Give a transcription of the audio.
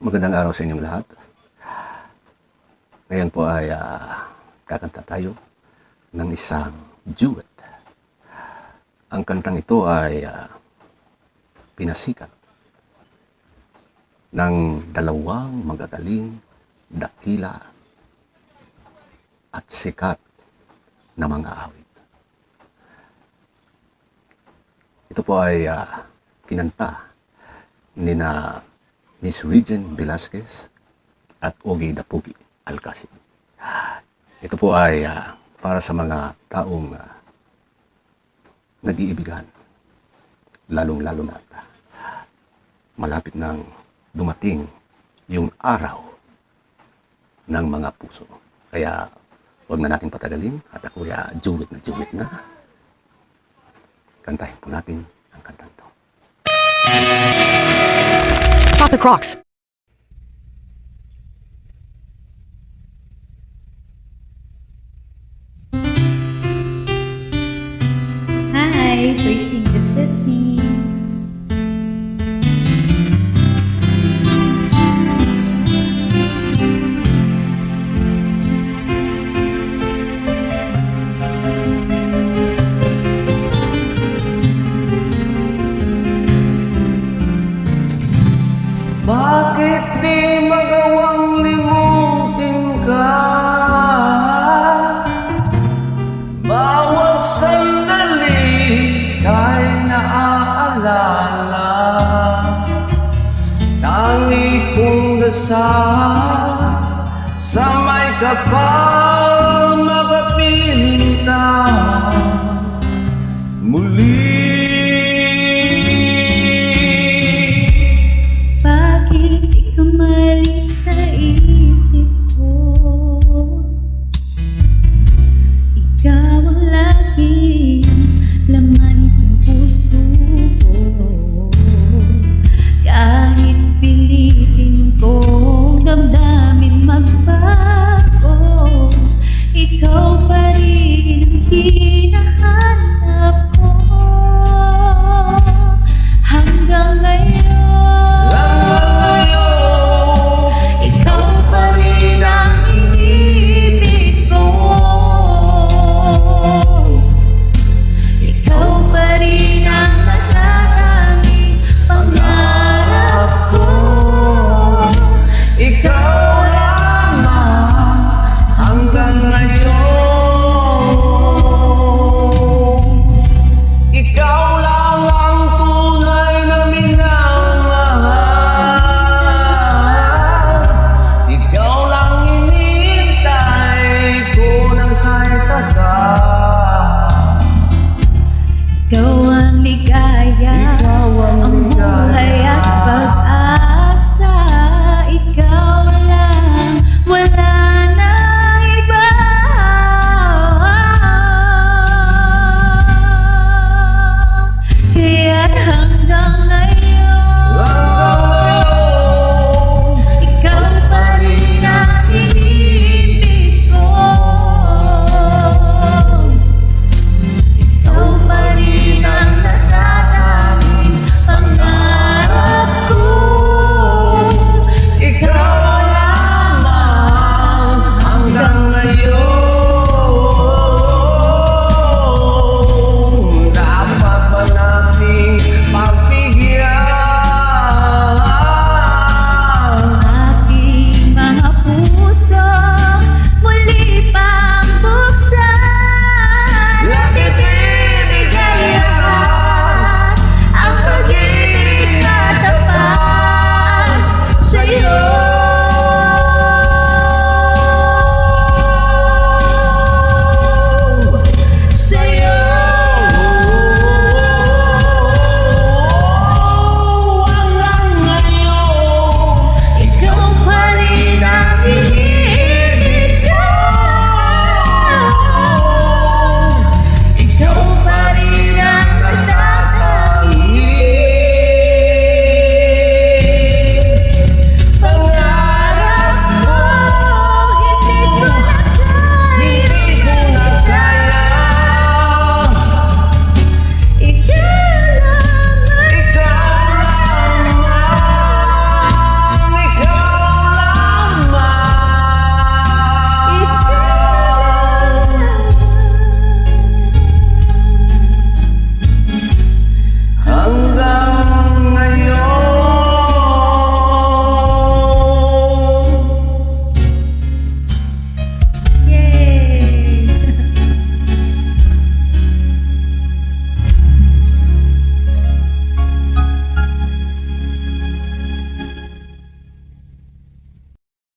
Magandang araw sa inyong lahat. Ngayon po ay kakanta tayo ng isang duet. Ang kantang ito ay pinasikat ng dalawang magagaling, dakila at sikat na mga awit. Ito po ay kinanta ni na Miss Regine Velasquez at Ogie Dapugi Alcacid. Ito po ay para sa mga taong nag-iibigan, lalong-lalo na malapit nang dumating yung araw ng mga puso. Kaya huwag na natin patagalin at ako duet na. Kantahin po natin ang kantang ito. Stop the Crocs. Hi, please sing this with me. Bakit di magawang limutin ka? Bawat sandali kay naaalala. Tangi kong dasal sa may kapal.